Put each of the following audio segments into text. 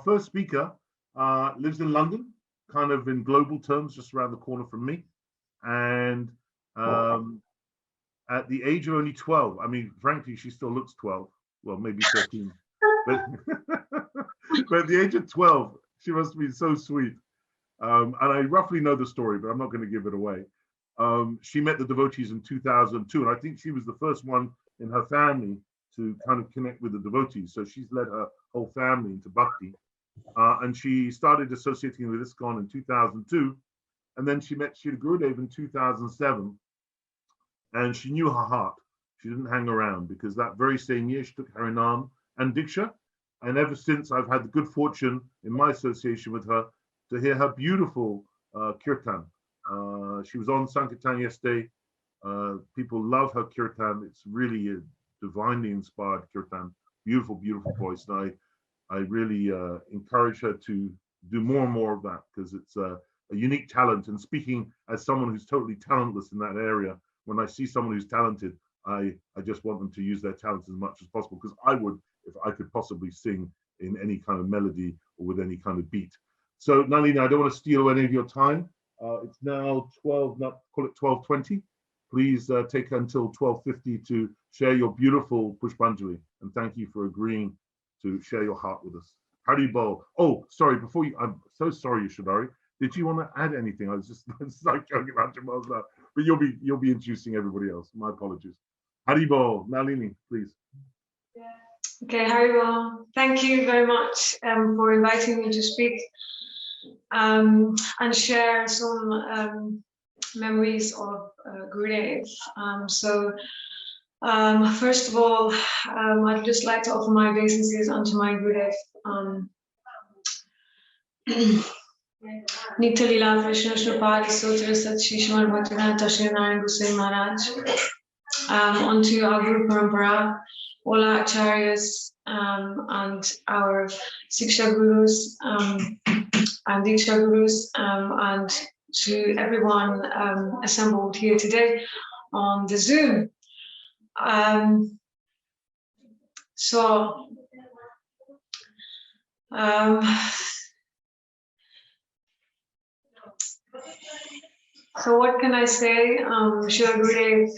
first speaker lives in London, kind of in global terms, just around the corner from me. And at the age of only 12, I mean, frankly, she still looks 12, well, maybe 13. But, but at the age of 12, she must be so sweet. And I roughly know the story, but I'm not going to give it away. She met the devotees in 2002, and I think she was the first one in her family to kind of connect with the devotees. So she's led her whole family into bhakti. And she started associating with ISKCON in 2002. And then she met Srila Gurudev in 2007. And she knew her heart. She didn't hang around, because that very same year she took Harinam and Diksha. And ever since, I've had the good fortune in my association with her to hear her beautiful kirtan. She was on Sankirtan yesterday. People love her kirtan. It's really a divinely inspired kirtan. Beautiful, beautiful voice. And I really encourage her to do more and more of that, because it's a unique talent. And speaking as someone who's totally talentless in that area, when I see someone who's talented, I just want them to use their talents as much as possible, because I would if I could possibly sing in any kind of melody or with any kind of beat. So Nalini, I don't want to steal any of your time. It's now 12, not call it 12:20. Please take until 12:50 to share your beautiful Pushpanjali, and thank you for agreeing to share your heart with us. Haribol. Oh, sorry, before you, I'm so sorry, Yashadari. Did you want to add anything? I was just like going around your mouth now, but you'll be introducing everybody else. My apologies. Haribol, Nalini, please. Okay, Haribol. Thank you very much for inviting me to speak and share some memories of Gurudev. First of all, I'd just like to offer my obeisances unto my Gurudev. Nitya Lila Krishna Shripad Sotra Sat Shishmar Bhaktivinoda Shri Narayana Goswami Maharaj, onto our Guru Parampara, all our acharyas and our Siksha Gurus and Diksha Gurus, and to everyone assembled here today on the Zoom. So what can I say? Srila Gurudev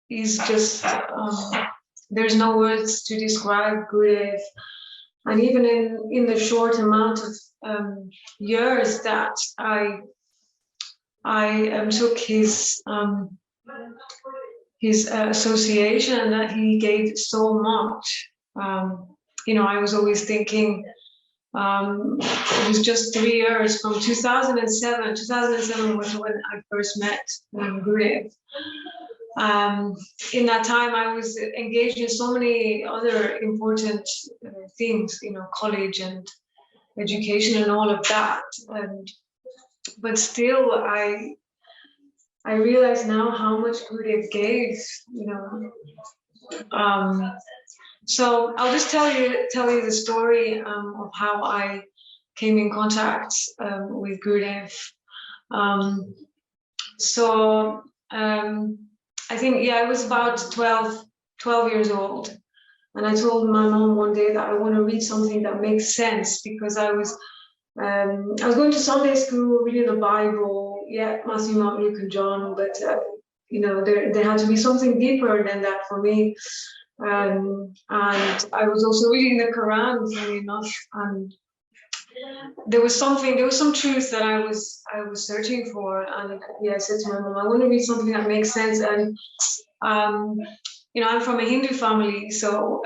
is just, there's no words to describe Gurudev. And even in the short amount of years that I took his association, that he gave so much. You know, I was always thinking, it was just 3 years from 2007. 2007 was when I first met Gurudev. In that time, I was engaged in so many other important things, you know, college and education and all of that. But still, I realize now how much Gurudev gave, you know. So I'll just tell you the story of how I came in contact with Gurudev. I think, yeah, I was about 12 years old. And I told my mom one day that I want to read something that makes sense, because I was going to Sunday school, reading the Bible, yeah, Matthew, Mark, Luke, and John, but you know, there had to be something deeper than that for me. And I was also reading the Quran, funny enough, and there was some truth that I was searching for. And yeah, I said to my mom, I want to read something that makes sense. And you know, I'm from a Hindu family, so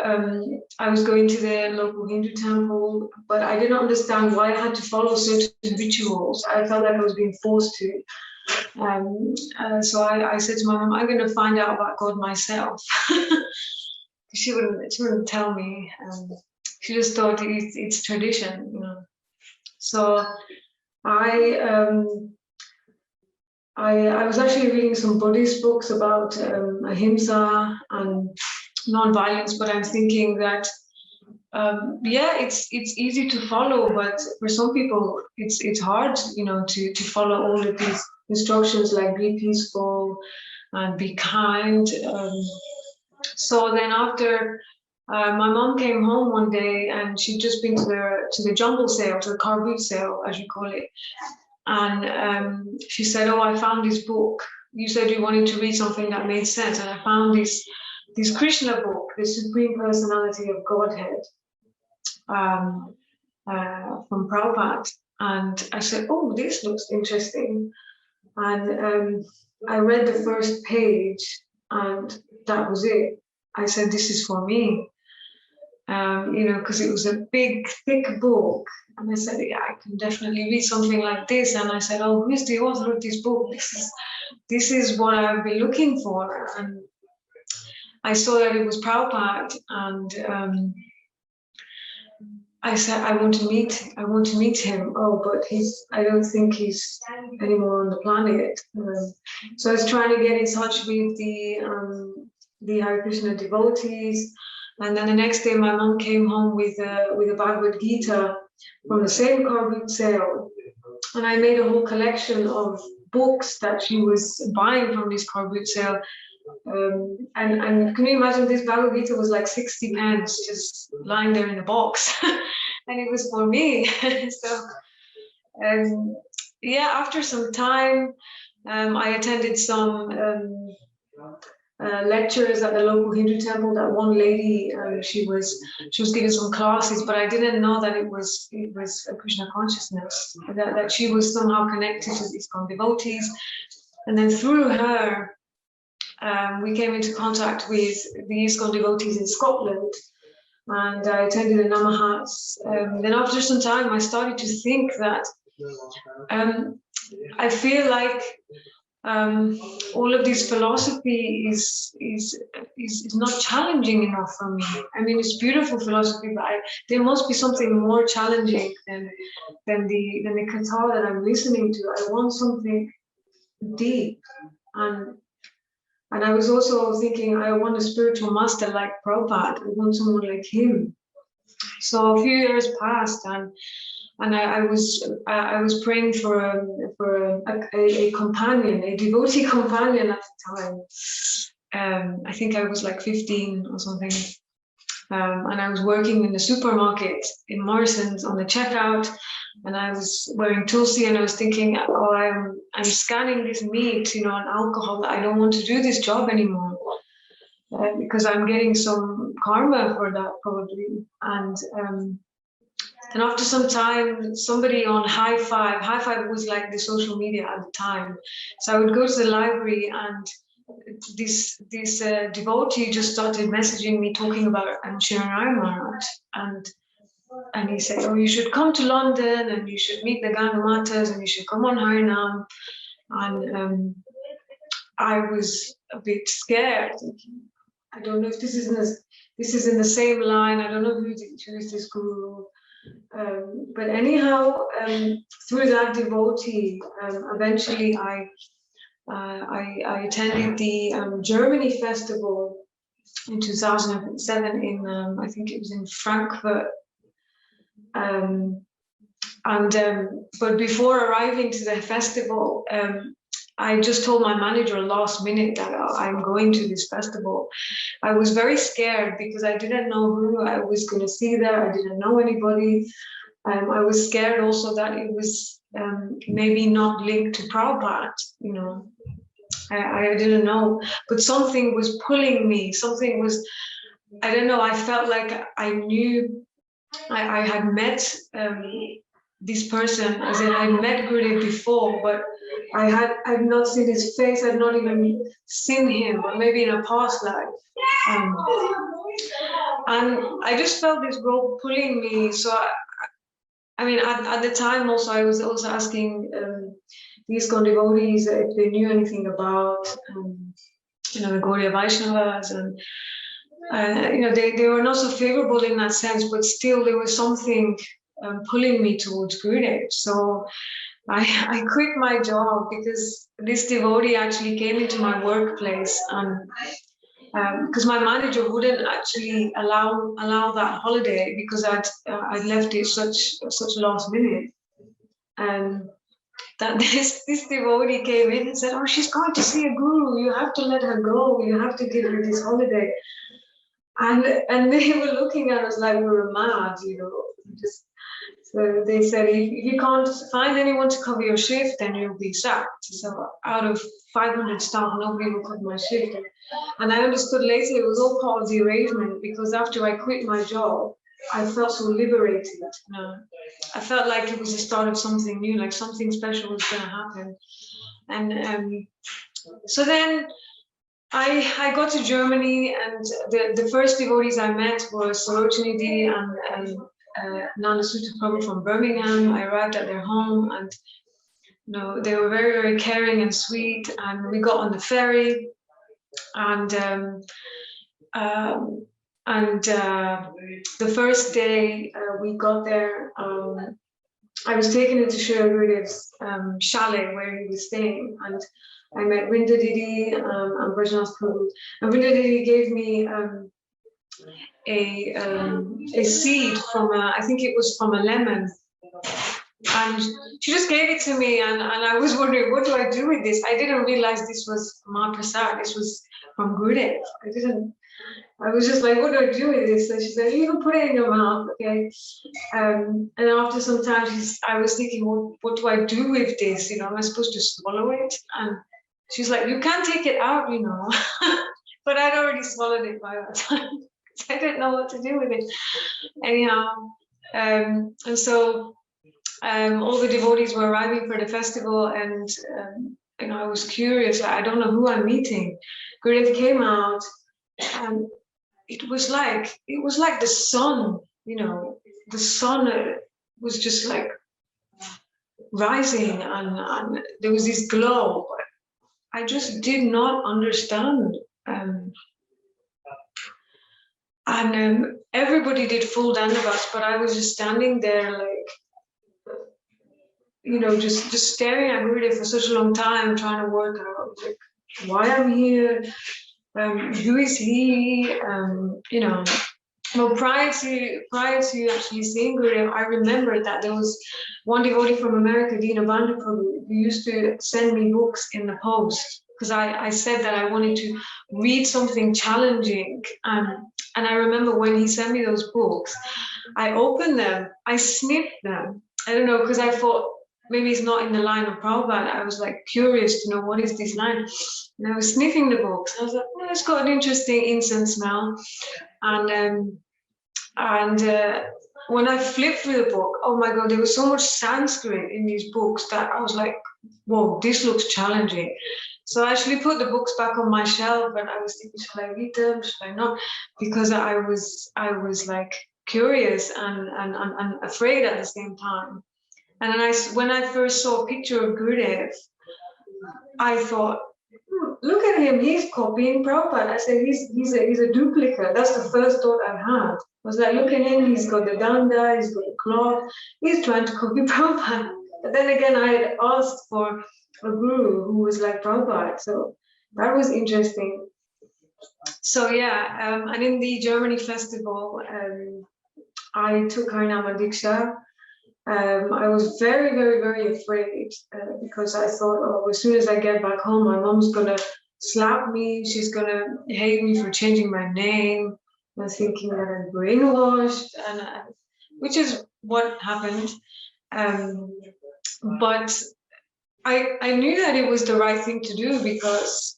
I was going to the local Hindu temple, but I didn't understand why I had to follow certain rituals. I felt like I was being forced to. So I said to my mom, I'm going to find out about God myself. She wouldn't tell me. She just thought it's tradition, you know. So I was actually reading some Buddhist books about ahimsa and non-violence, but I'm thinking that yeah, it's easy to follow, but for some people it's hard, you know, to follow all of these instructions, like be peaceful and be kind. So then after My mom came home one day and she'd just been to the jumble sale, to the car boot sale, as you call it. And she said, "Oh, I found this book. You said you wanted to read something that made sense, and I found this Krishna book, the Supreme Personality of Godhead, from Prabhupada." And I said, "Oh, this looks interesting." And I read the first page, and that was it. I said, "This is for me." Because it was a big, thick book. And I said, "Yeah, I can definitely read something like this." And I said, "Oh, who's the author of this book? This is what I've been looking for." And I saw that it was Prabhupada, and I said, I want to meet him. Oh, but I don't think he's anymore on the planet. So I was trying to get in touch with the Hare Krishna devotees. And then the next day, my mom came home with a Bhagavad Gita from the same car boot sale. And I made a whole collection of books that she was buying from this car boot sale. And can you imagine, this Bhagavad Gita was like 60 pence just lying there in a box. And it was for me. So, after some time, I attended some lectures at the local Hindu temple. That one lady, she was giving some classes, but I didn't know that it was a Krishna consciousness, that she was somehow connected to these devotees. And then through her, we came into contact with the ISKCON devotees in Scotland, and I attended the Namahats. Then after some time, I started to think that I feel like all of this philosophy is not challenging enough for me. I mean, it's beautiful philosophy, but there must be something more challenging than the Katha that I'm listening to. I want something deep, and I was also thinking, I want a spiritual master like Prabhupada. I want someone like him. So a few years passed, and I was praying for a companion, a devotee companion at the time. I think I was like 15 or something. And I was working in the supermarket in Morrison's on the checkout, and I was wearing tulsi, and I was thinking, oh, I'm scanning this meat, and alcohol. I don't want to do this job anymore because I'm getting some karma for that probably. And then after some time, somebody on High Five was like the social media at the time. So I would go to the library, and this devotee just started messaging me talking about Narayana Maharaj, and he said, "Oh, you should come to London, and you should meet the Ganga Matas, and you should come on Harinam." And I was a bit scared. I don't know if this is in the same line. I don't know who is this guru. But anyhow, through that devotee, eventually I attended the Germany festival in 2007 in I think it was in Frankfurt. But before arriving to the festival, I just told my manager last minute that I'm going to this festival. I was very scared because I didn't know who I was going to see there. I didn't know anybody. I was scared also that it was maybe not linked to Prabhupada, I didn't know. But something was pulling me. Something was, I don't know, I felt like I knew I had met this person, as in I met Gurudev before, but I've not seen his face. I've not even seen him, but maybe in a past life. And I just felt this rope pulling me. So I mean, at the time also, I was also asking these devotees if they knew anything about the Gaudiya Vaishnavas, and they were not so favorable in that sense, but still there was something pulling me towards Gurudev. So I quit my job because this devotee actually came into my workplace, and because my manager wouldn't actually allow that holiday because I'd left it such last minute, and that this devotee came in and said, "Oh, she's going to see a guru. You have to let her go. You have to give her this holiday." And they were looking at us like we were mad, you know. Just, so they said, if you can't find anyone to cover your shift, then you'll be sacked. So out of 500 staff, nobody will cover my shift. And I understood later it was all part of the arrangement, because after I quit my job, I felt so liberated. You know? I felt like it was the start of something new, like something special was going to happen. And so then I got to Germany, and the first devotees I met were Sarojini Didi and Nana Sutta Prabhu from Birmingham. I arrived at their home, and you know, they were very, very caring and sweet. And we got on the ferry, and the first day we got there, I was taken into Srila Gurudev's chalet where he was staying, and I met Rinda Didi and Brajnath Prabhu. And Rinda Didi gave me a seed from I think it was from a lemon. And she just gave it to me, and I was wondering, what do I do with this? I didn't realize this was Mahaprasad. This was from Gurudev. I was just like, what do I do with this? So she said, you can put it in your mouth, okay? And after some time, I was thinking, what do I do with this? You know, am I supposed to swallow it? And she's like, you can't take it out, you know. But I'd already swallowed it by that time. I didn't know what to do with it. Anyhow, and so all the devotees were arriving for the festival, and you know, I was curious. I don't know who I'm meeting. Gurudev came out, and it was like the sun. You know, the sun was just like rising, and there was this glow. I just did not understand. And everybody did full dandavats, but I was just standing there, like, you know, just staring at Gurudev for such a long time, trying to work out like why I'm here, who is he, you know. Well, prior to actually seeing Gurudev, I remembered that there was one devotee from America, Dina Bandaprabhu, who used to send me books in the post, because I said that I wanted to read something challenging. And I remember when he sent me those books, I opened them, I sniffed them. I don't know, because I thought maybe it's not in the line of Prabhupada. I was like curious to know what is this line. And I was sniffing the books. I was like, well, it's got an interesting incense smell. And when I flipped through the book, oh my God, there was so much Sanskrit in these books that I was like, whoa, this looks challenging. So I actually put the books back on my shelf, and I was thinking, should I read them? Should I not? Because I was like curious and afraid at the same time. And then when I first saw a picture of Gurudev, I thought, look at him, he's copying Prabhupada. I said, he's a duplicate. That's the first thought I had. I was like, look at him, he's got the danda, he's got the cloth, he's trying to copy Prabhupada. But then again, I had asked for a guru who was like Prabhupada, so that was interesting. So yeah, and in the Germany festival, I took Harinama Diksha. I was very, very, very afraid because I thought, oh, as soon as I get back home, my mom's gonna slap me. She's gonna hate me for changing my name. I'm thinking that I'm brainwashed, and which is what happened. But I knew that it was the right thing to do, because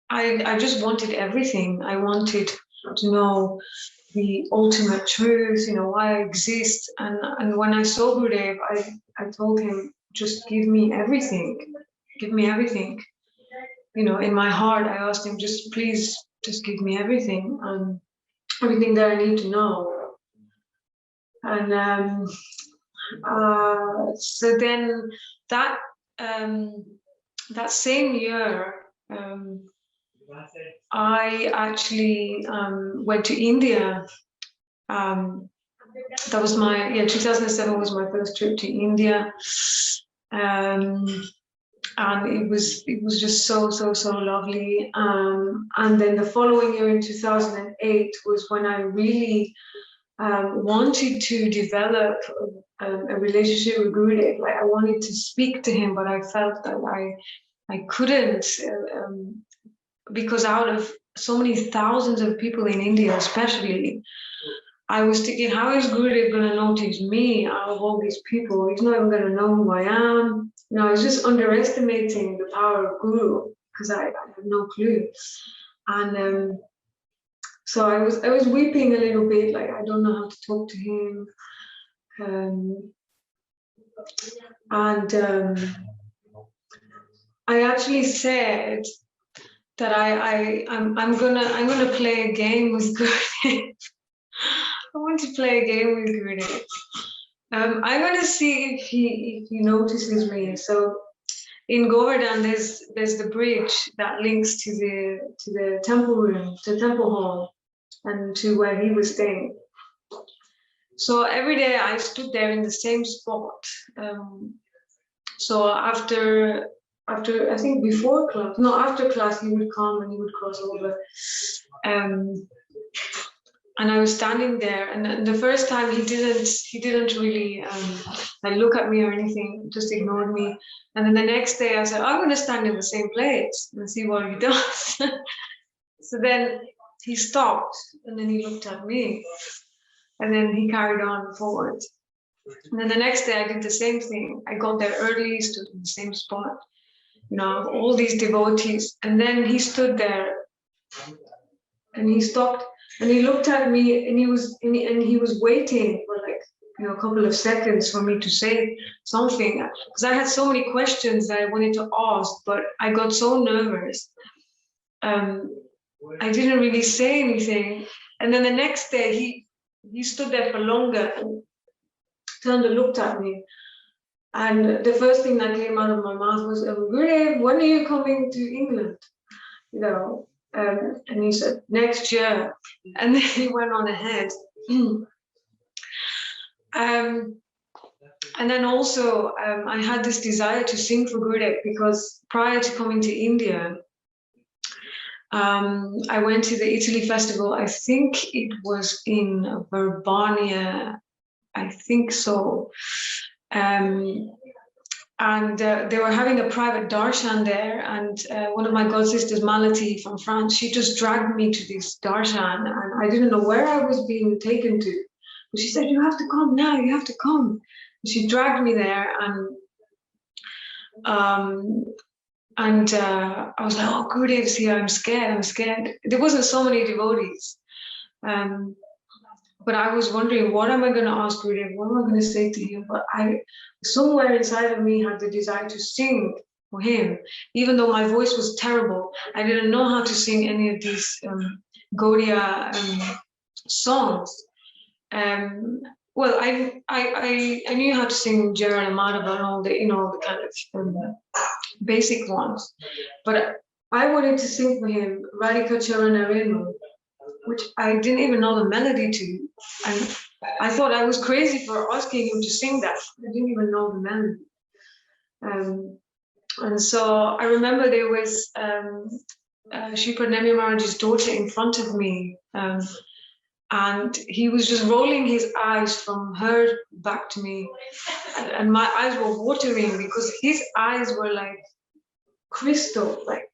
I just wanted everything. I wanted to know the ultimate truth, you know, why I exist. And when I saw Gurudev, I told him, just give me everything. Give me everything. You know, in my heart, I asked him, just please, just give me everything, everything that I need to know. And so then that same year, I actually went to India. That was 2007 was my first trip to India, and it was just so lovely. And then the following year in 2008 was when I really wanted to develop a relationship with Gurudev. Like, I wanted to speak to him, but I felt that I couldn't, because out of so many thousands of people in India, especially, I was thinking, how is Gurudev going to notice me out of all these people? He's not even going to know who I am. I was just underestimating the power of Guru because I have no clue. And so I was weeping a little bit, like I don't know how to talk to him. I actually said that I'm gonna play a game with Gurudev. I want to play a game with Gurudev. I'm gonna see if he notices me. So in Govardhan, there's the bridge that links to the temple room, to the temple hall, and to where he was staying. So every day I stood there in the same spot. So after I think before class, no, after class, he would come and he would cross over. And I was standing there, and the first time he didn't really like look at me or anything, just ignored me. And then the next day I said, I'm going to stand in the same place and see what he does. So then he stopped, and then he looked at me, and then he carried on forward. And then the next day I did the same thing. I got there early, stood in the same spot, all these devotees. And then he stood there, and he stopped. And he looked at me, and he was waiting for like a couple of seconds for me to say something, because I had so many questions that I wanted to ask, but I got so nervous. I didn't really say anything. And then the next day he stood there for longer and turned and looked at me. And the first thing that came out of my mouth was, Gurudev, when are you coming to England? And he said, next year. And then he went on ahead. And then also, I had this desire to sing for Gurudev, because prior to coming to India, I went to the Italy festival. I think it was in Verbania. I think so. And they were having a private darshan there, and one of my god sisters, Malati from France, she just dragged me to this darshan, and I didn't know where I was being taken to. But she said, you have to come now, you have to come. And she dragged me there, and I was like, oh, Gurudev's here, I'm scared. There wasn't so many devotees. But I was wondering, what am I going to ask Gurudev? What am I going to say to him? But somewhere inside of me had the desire to sing for him, even though my voice was terrible. I didn't know how to sing any of these Gaudiya songs. Well, I knew how to sing Jara and Madhava and all the the kind of basic ones, but I wanted to sing for him Harikatha Narayana, which I didn't even know the melody to. And I thought I was crazy for asking him to sing that. I didn't even know the melody. And so I remember there was Srila Maharaja's daughter in front of me, and he was just rolling his eyes from her back to me. And my eyes were watering because his eyes were like crystal, like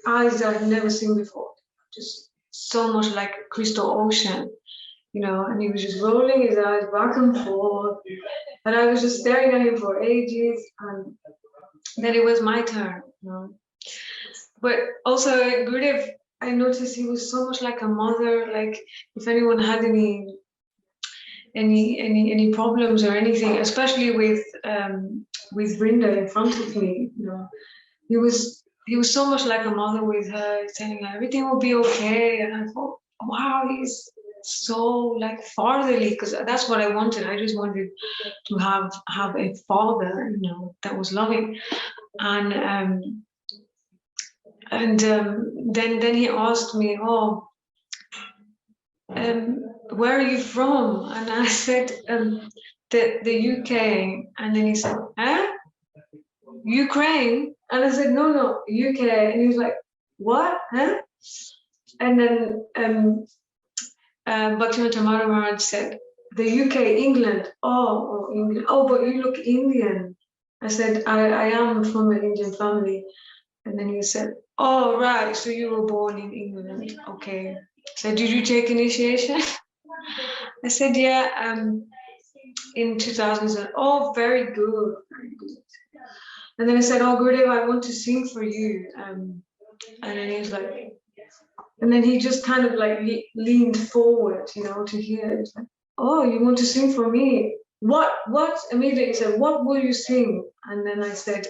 eyes that I've never seen before. Just so much like crystal ocean, and he was just rolling his eyes back and forth, and I was just staring at him for ages, and then it was my turn. But also Gurudev, I noticed he was so much like a mother. Like if anyone had any problems or anything, especially with Vrinda in front of me, he was so much like a mother with her, telling her everything will be okay. And I thought, wow, he's so like fatherly, because that's what I wanted. I just wanted to have a father, that was loving. And then he asked me, where are you from? And I said, the UK. And then he said, Ukraine? And I said, no, UK. And he was like, what? Huh? And then Bhaktivinoda Maharaj said, the UK, England. Oh, England. Oh, but you look Indian. I said, I am from an Indian family. And then he said, oh, right, so you were born in England. Okay. So did you take initiation? I said, yeah, in 2007. Oh, very good. Very good. And then I said, oh, Gurudev, I want to sing for you. And then he was like, and then he just kind of like leaned forward, you know, to hear it. Like, oh, you want to sing for me? What? Immediately he said, what will you sing? And then I said,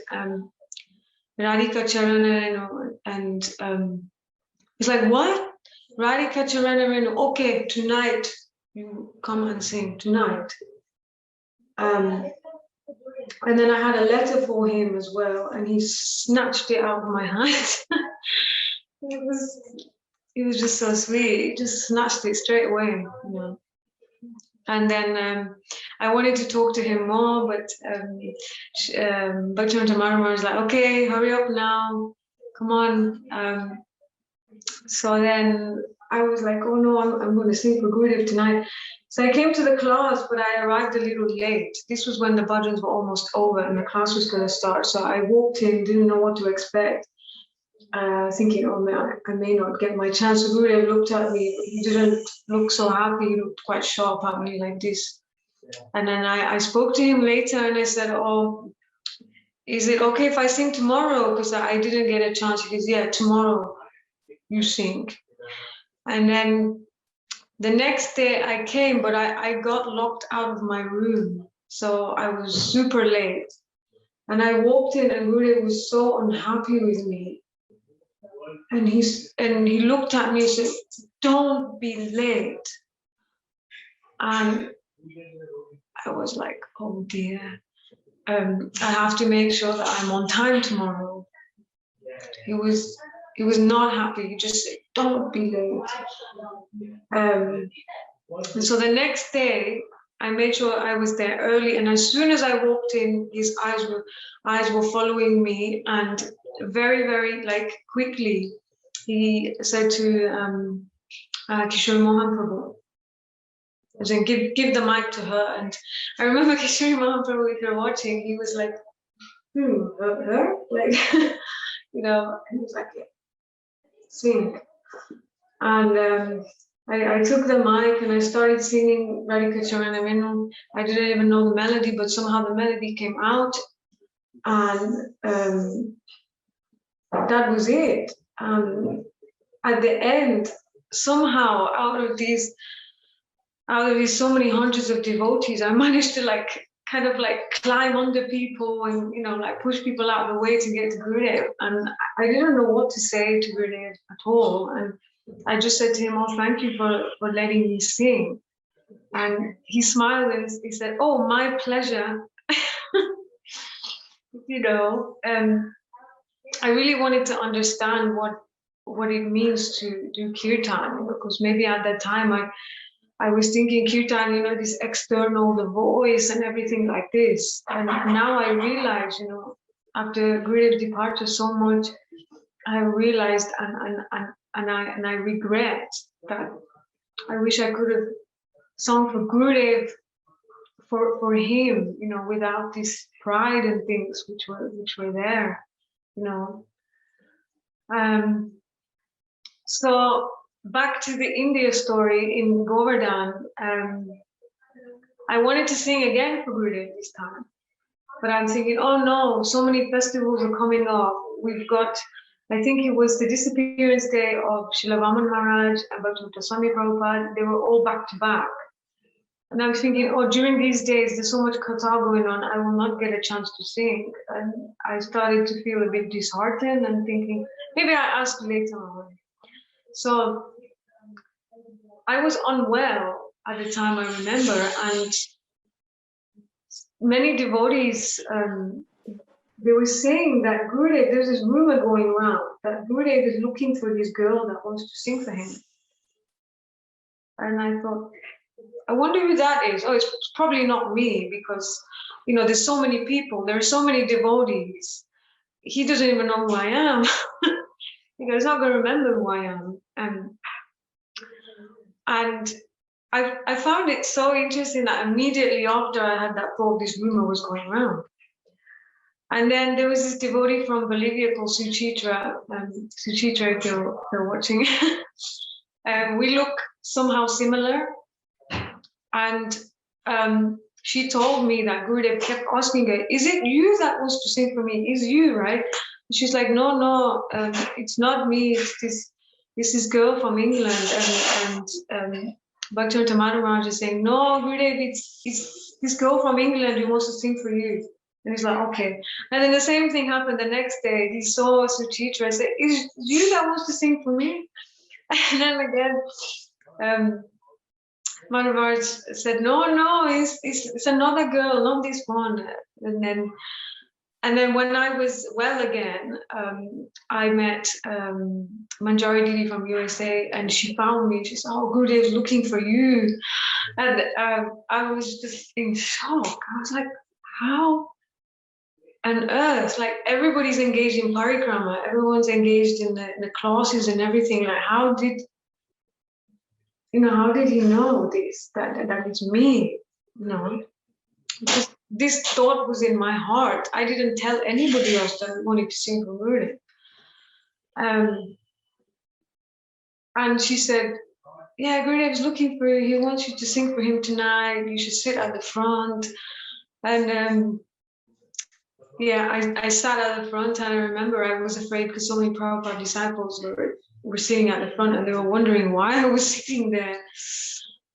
Radhika Charana, and he's like, what? Radhika Charana, okay, tonight you come and sing tonight. And then I had a letter for him as well, and he snatched it out of my hand. It was just so sweet. He just snatched it straight away, you know. And then I wanted to talk to him more, but Bhaktivinoda Maharaj was like, okay, hurry up now, come on. So then I was like, oh no, I'm going to sing for Gurudev tonight. So I came to the class, but I arrived a little late. This was when the bhajans were almost over and the class was going to start. So I walked in, didn't know what to expect, thinking, oh man, I may not get my chance. So Gurudev looked at me. He didn't look so happy. He looked quite sharp at me like this. And then I spoke to him later and I said, oh, is it okay if I sing tomorrow? Because I didn't get a chance. He goes, yeah, tomorrow you sing. And then the next day I came, but I got locked out of my room. So I was super late. And I walked in and Gurudev was so unhappy with me. And he looked at me and said, don't be late. And I was like, oh dear. I have to make sure that I'm on time tomorrow. He was not happy. He just said, don't be late. And so the next day, I made sure I was there early. And as soon as I walked in, his eyes were following me. And very, very like quickly, he said to Kishore Mohan Prabhu, and give the mic to her. And I remember Kishore Mohan Prabhu, if you're watching, he was like, her? Like, you know, and he was like, yeah, sing. And I took the mic and I started singing Radhika Charana Venu. I didn't even know the melody, but somehow the melody came out. And that was it. At the end, somehow out of these so many hundreds of devotees, I managed to like kind of like climb under people and, you know, like push people out of the way to get to Gurudev. And I didn't know what to say to Gurudev at all. And I just said to him, oh, thank you for letting me sing. And he smiled and he said, oh, my pleasure. You know, I really wanted to understand what it means to do kirtan, because maybe at that time I was thinking kirtan, you know, this external, the voice and everything like this. And now I realize, you know, after Gurudev's departure so much, I realized and I regret that I wish I could have sung for Gurudev for him, you know, without this pride and things which were there, you know. So back to the India story in Govardhan, I wanted to sing again for Gurudev this time, but I'm thinking, oh no, so many festivals are coming up. We've got, I think it was the disappearance day of Srila Vaman Maharaj and Bhaktivinoda Swami Prabhupada. They were all back to back. And I was thinking, oh, during these days, there's so much katha going on, I will not get a chance to sing. And I started to feel a bit disheartened and thinking, maybe I ask later on. So I was unwell at the time, I remember, and many devotees, they were saying that Gurudev, there's this rumor going around that Gurudev is looking for this girl that wants to sing for him. And I thought, I wonder who that is. Oh, it's probably not me, because, you know, there's so many people, there are so many devotees. He doesn't even know who I am. He's not going to remember who I am. And I found it so interesting that immediately after I had that thought, this rumor was going around. And then there was this devotee from Bolivia called Suchitra. Suchitra, if you're watching, we look somehow similar. And she told me that Gurudev kept asking her, "Is it you that wants to sing for me? Is you, right?" And she's like, "No, it's not me. It's this girl from England." And Bhaktivinoda Maharaj is saying, "No, Gurudev, it's this girl from England who wants to sing for you." And he's like, "Okay." And then the same thing happened the next day. He saw Suchitra and said, "Is it you that wants to sing for me?" And then again, Maharaj said, no, it's another girl, not this one. And then when I was well again, I met Manjari Didi from USA, and she found me. She said, "Oh, Gurudev's looking for you." And I was just in shock. I was like, how on earth? Like, everybody's engaged in parikrama, everyone's engaged in the classes and everything. Like, how did he know this, that it's me? Because this thought was in my heart. I didn't tell anybody else that I wanted to sing for Gurudev. And she said, "Yeah, Gurudev is looking for you. He wants you to sing for him tonight. You should sit at the front." And yeah, I sat at the front, and I remember I was afraid because so many Prabhupada disciples were sitting at the front, and they were wondering why I was sitting there.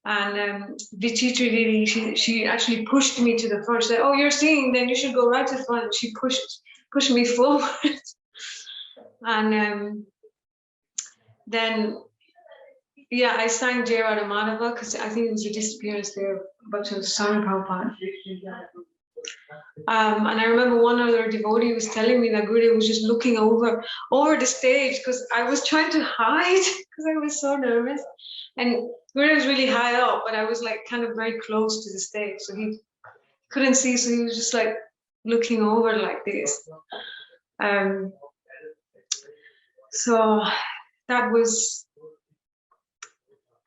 And Vichitra Didi, she actually pushed me to the front. She said, "Oh, you're singing, then you should go right to the front." She pushed me forward. And then, yeah, I sang Jai Radha Madhava because I think it was the disappearance there of Bhaktivinoda Swami Prabhupada. And I remember one other devotee was telling me that Gurudev was just looking over the stage because I was trying to hide because I was so nervous. And Gurudev was really high up, but I was like kind of very close to the stage, so he couldn't see. So he was just like looking over like this. So that was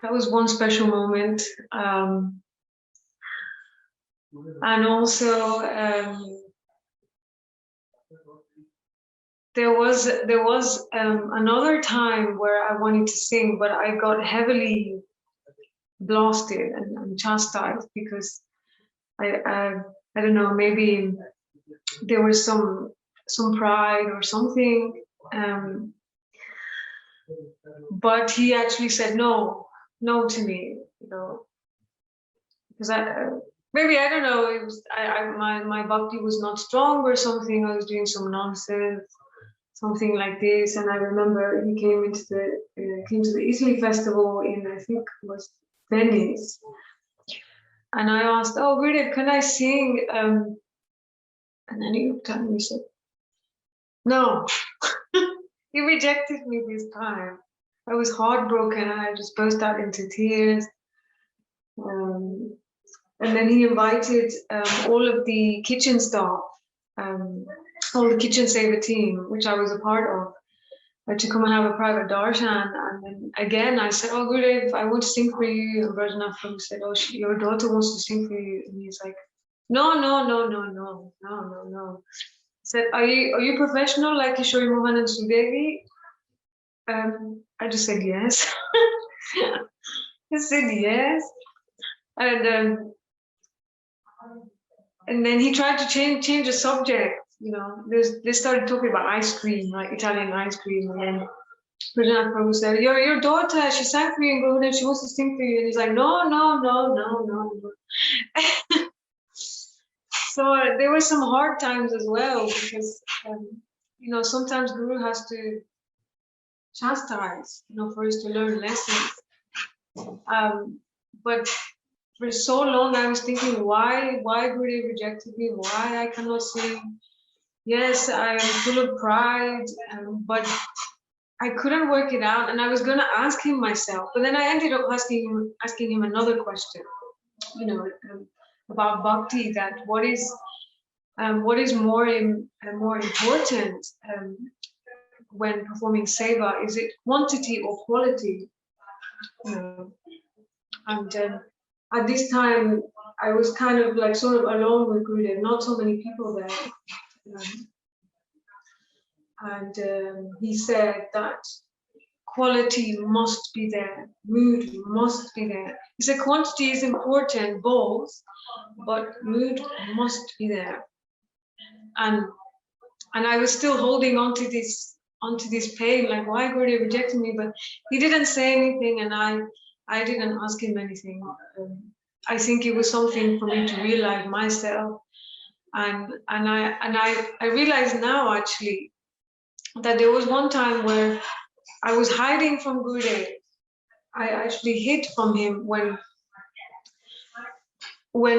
one special moment. And also there was another time where I wanted to sing, but I got heavily blasted and chastised because I don't know, maybe there was some pride or something. But he actually said no to me, because maybe I don't know. It was my bhakti was not strong or something. I was doing some nonsense, something like this. And I remember he came to the Italy festival in, I think it was Venice, and I asked, "Oh, Gurudev, can I sing?" And then he looked at me and said, "No." He rejected me this time. I was heartbroken, and I just burst out into tears. And then he invited all of the kitchen staff, all the kitchen saver team, which I was a part of, to come and have a private darshan. And then again, I said, "Oh, Gurudev, I want to sing for you." And Brajanath Prabhu said, "Oh, your daughter wants to sing for you." And he's like, No. He said, Are you professional like Kishori Mohan and Sudevi? I just said yes. I said yes. And then he tried to change the subject. They started talking about ice cream, like Italian ice cream. And then Brajanath Prabhu said, your daughter, she sang for you in Gaudiya, she wants to sing for you. And he's like, no. So there were some hard times as well, because sometimes Guru has to chastise, for us to learn lessons. But for so long I was thinking, why Gurudev rejected me, why I cannot sing. Yes, I am full of pride, but I couldn't work it out, and I was going to ask him myself, but then I ended up asking him another question, about bhakti, that what is more important when performing seva? Is it quantity or quality? And at this time, I was kind of like sort of alone with Gurudev, not so many people there. He said that quality must be there, mood must be there. He said quantity is important, both, but mood must be there. And I was still holding on to this pain, like why Gurudev rejected me, but he didn't say anything, and I didn't ask him anything. I think it was something for me to realize myself, and I realize now actually that there was one time where I was hiding from Gurudev. I actually hid from him when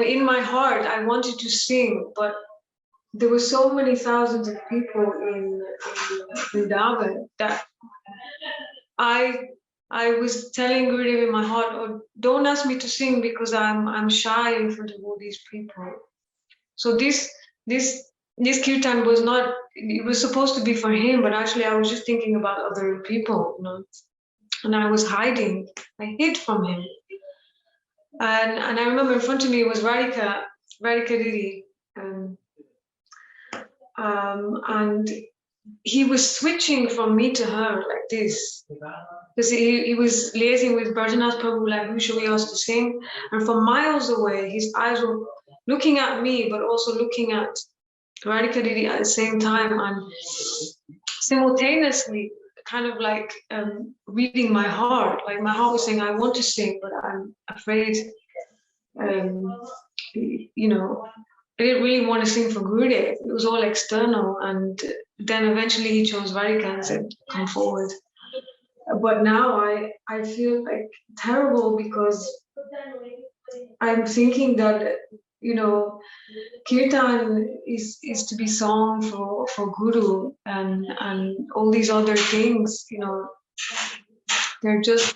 in my heart I wanted to sing, but there were so many thousands of people in Vrindavan that I was telling Gurudev in my heart, oh, don't ask me to sing because I'm shy in front of all these people. So this kirtan was not, it was supposed to be for him, but actually I was just thinking about other people, you know. And I was hiding. I hid from him. And I remember in front of me was Radhika Didi. And he was switching from me to her like this. Because he was liaising with Bharjanath Prabhu, like, who should we ask to sing? And from miles away, his eyes were looking at me, but also looking at Radhika Didi at the same time, and simultaneously kind of like reading my heart. Like my heart was saying, I want to sing, but I'm afraid, you know, I didn't really want to sing for Gurudev. It was all external. And then eventually he chose Radhika and said, come forward. But now I feel like terrible because I'm thinking that, you know, kirtan is to be sung for Guru, and all these other things, you know, they're just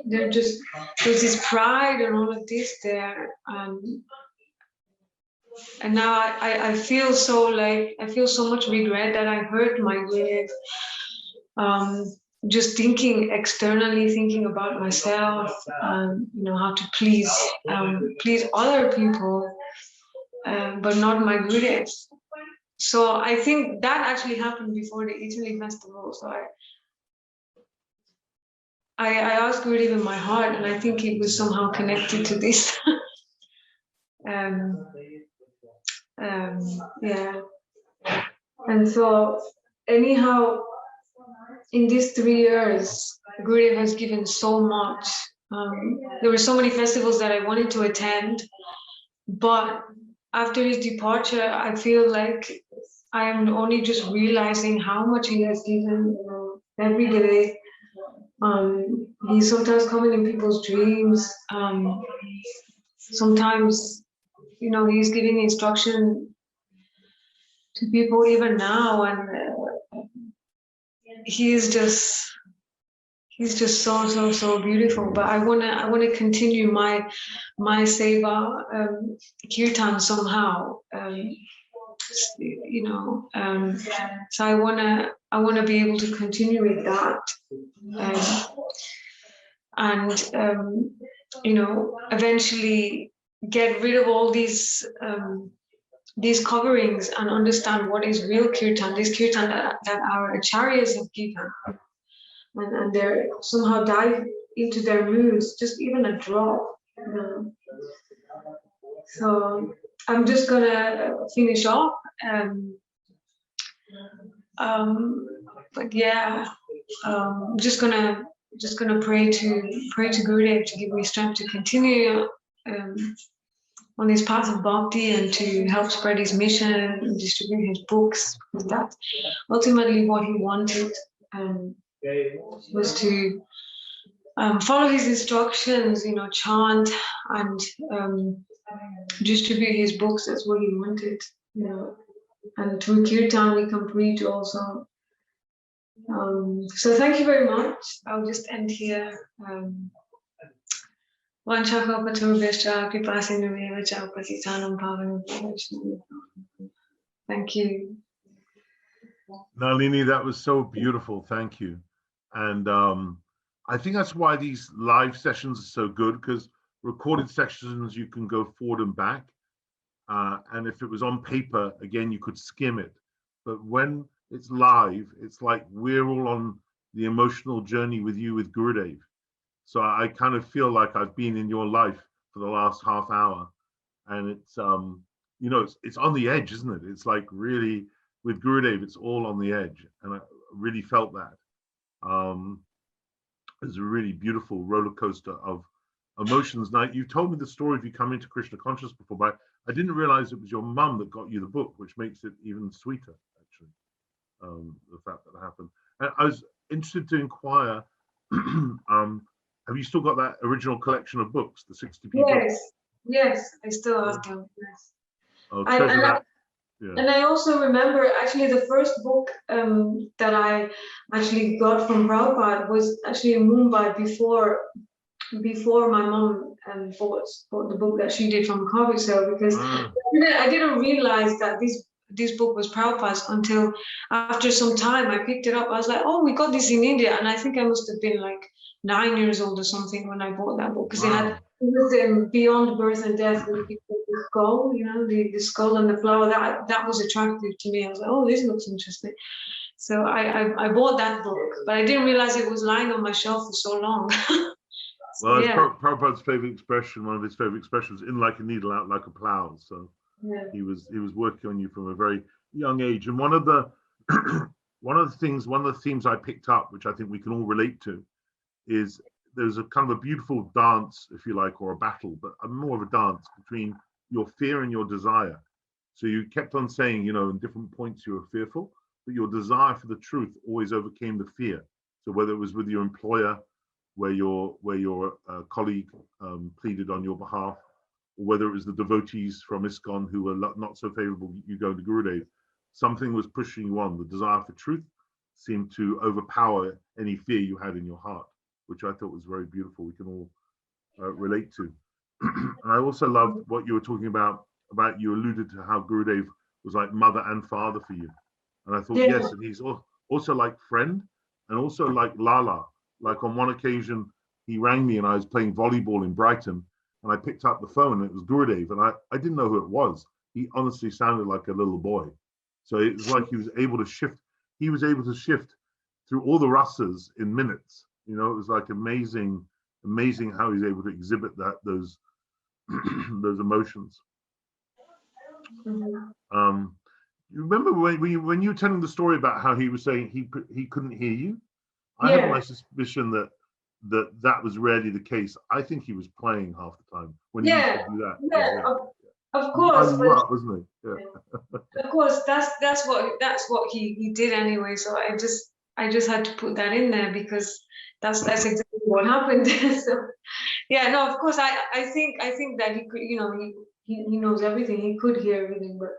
there's this pride and all of this there, and now I feel so much regret that I hurt my Gurudev, just thinking externally, thinking about myself, you know, how to please other people, but not my Gurudev. So I think that actually happened before the Italy festival. So I asked Gurudev in my heart, and I think it was somehow connected to this. Yeah. And so anyhow, in these 3 years, Gurudev has given so much. There were so many festivals that I wanted to attend, but after his departure, I feel like I am only just realizing how much he has given, you know, every day. He's sometimes coming in people's dreams. Sometimes, you know, he's giving instruction to people even now, and he's just so beautiful. But I wanna continue my seva kirtan somehow, you know. So I wanna be able to continue with that, and you know, eventually get rid of all these coverings and understand what is real kirtan, this kirtan that our acharyas have given, and they're somehow dive into their moods, just even a drop, you know. So I'm just gonna finish off, but yeah, just gonna pray to Gurudev to give me strength to continue on his path of bhakti, and to help spread his mission and distribute his books, because that's ultimately what he wanted, was to follow his instructions, you know, chant and distribute his books. That's what he wanted, you know. And through kirtan we can preach also. So thank you very much. I'll just end here. Thank you. Nalini, that was so beautiful. Thank you. And I think that's why these live sessions are so good, because recorded sessions you can go forward and back. and if it was on paper, again, you could skim it. But when it's live, it's like we're all on the emotional journey with you, with Gurudev. So I kind of feel like I've been in your life for the last half hour, and it's it's on the edge, isn't it? It's like really with Gurudev, it's all on the edge, and I really felt that. It's a really beautiful roller coaster of emotions. Now, you told me the story of you coming to Krishna consciousness before, but I didn't realize it was your mum that got you the book, which makes it even sweeter, actually, the fact that happened. And I was interested to inquire, have you still got that original collection of books, the 60p books? Yes, I still have them, yes. Oh, treasure that. Yeah. And I also remember actually the first book that I actually got from Prabhupada was actually in Mumbai before my mom bought the book that she did from Coffee Sale, because I didn't realize that this book was Prabhupada's until after some time I picked it up. I was like, oh, we got this in India, and I think I must have been like 9 years old or something when I bought that book, because it was Beyond Birth and Death, with the skull, the skull and the flower. That was attractive to me. I was like, oh, this looks interesting. So I bought that book, but I didn't realize it was lying on my shelf for so long. Well, it's Prabhupada's favorite expression. One of his favorite expressions, in like a needle, out like a plow. So he was working on you from a very young age. And one of the themes I picked up, which I think we can all relate to, is there's a kind of a beautiful dance, if you like, or a battle, but more of a dance between your fear and your desire. So you kept on saying, in different points you were fearful, but your desire for the truth always overcame the fear. So whether it was with your employer, where your colleague pleaded on your behalf, or whether it was the devotees from ISKCON who were not so favorable you going to Gurudev, something was pushing you on. The desire for truth seemed to overpower any fear you had in your heart, which I thought was very beautiful. We can all relate to. And I also loved what you were talking about you alluded to how Gurudev was like mother and father for you. And I thought, yes, and he's also like friend, and also like Lala. Like on one occasion, he rang me and I was playing volleyball in Brighton, and I picked up the phone and it was Gurudev, and I didn't know who it was. He honestly sounded like a little boy. So it was like he was able to shift. He was able to shift through all the rasas in minutes. It was like amazing how he's able to exhibit those emotions. Mm-hmm. You remember when you were telling the story about how he was saying he couldn't hear you? I had my suspicion that was rarely the case. I think he was playing half the time when he used to do that. Yeah, of course. But, wasn't he? Yeah. Of course, that's what he did anyway. So I just had to put that in there because that's exactly what happened. So no, of course I think that he could, he knows everything. He could hear everything, but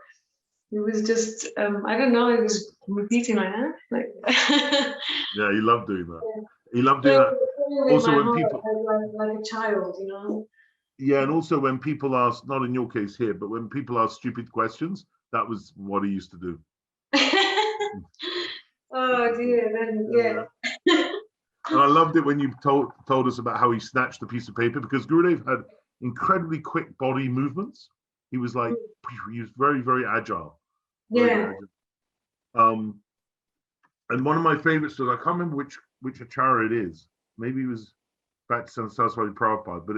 it was just I don't know, it was repeating like Yeah, he loved doing that. He loved doing that. Also when people like a child, Yeah, and also when people ask, not in your case here, but when people ask stupid questions, that was what he used to do. Oh dear, then And I loved it when you told us about how he snatched a piece of paper, because Gurudev had incredibly quick body movements. He was like, he was very, very agile. Very agile. And one of my favorite stories, I can't remember which acharya it is. Maybe it was back to Saraswati Prabhupada, but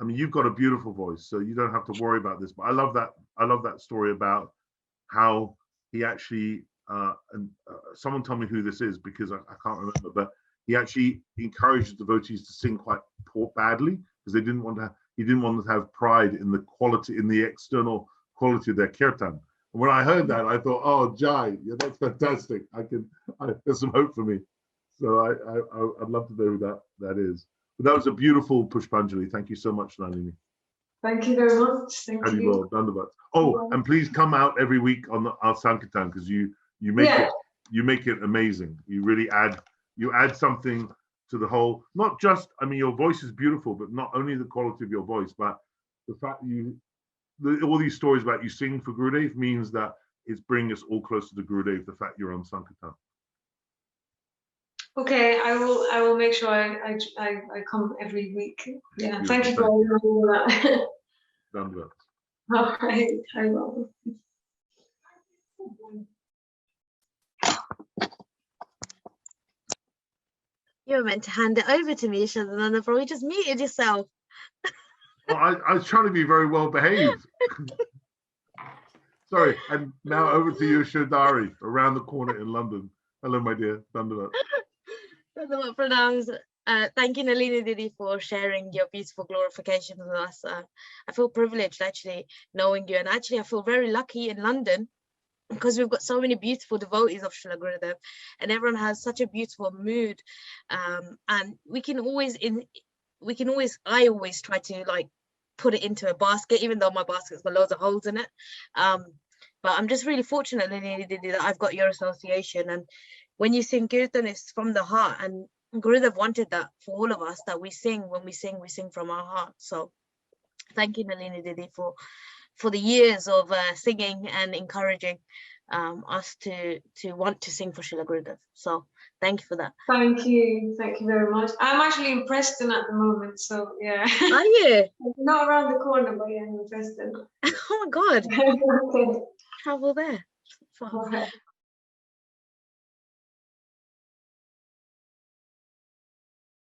you've got a beautiful voice, so you don't have to worry about this. But I love that story about how he actually, someone tell me who this is, because I can't remember, but he actually encouraged devotees to sing quite badly, because he didn't want to have pride in the quality, in the external quality of their kirtan. And when I heard that, I thought, oh, Jai, that's fantastic. There's some hope for me. So I'd love to know who that is. But that was a beautiful Pushpanjali. Thank you so much, Nalini. Thank you very much. Thank you. Oh, and please come out every week on our Sankirtan, because you make it amazing. You really add something to the whole. Not just, your voice is beautiful, but not only the quality of your voice, but the fact all these stories about you singing for Gurudev means that it's bringing us all closer to Gurudev. The fact you're on Sankirtan. Okay, I will make sure I come every week. Yeah, thank you for all that. All right, I will. You were meant to hand it over to me, Shadhananda, bro. You just muted yourself. Well, I was trying to be very well behaved. Sorry, and now over to you, Shodari, around the corner in London. Hello, my dear. Dandavat. Dandavat pranams. Thank you, Nalini Didi, for sharing your beautiful glorification with us. I feel privileged actually knowing you, and actually I feel very lucky in London because we've got so many beautiful devotees of Srila Gurudev, and everyone has such a beautiful mood, and I always try to like put it into a basket, even though my basket's got loads of holes in it. But I'm just really fortunate, Nalini Didi, that I've got your association, and when you sing Kirtan, it's from the heart, and Gurudev wanted that for all of us, that we sing, when we sing from our heart. So thank you, Nalini Didi, for the years of singing and encouraging us to want to sing for Srila Gurudev. So thank you for that. Thank you very much. I'm actually in Preston at the moment, so yeah. Are you? Not around the corner, but yeah, I'm in Preston. Oh my God. Okay. Travel there. Okay.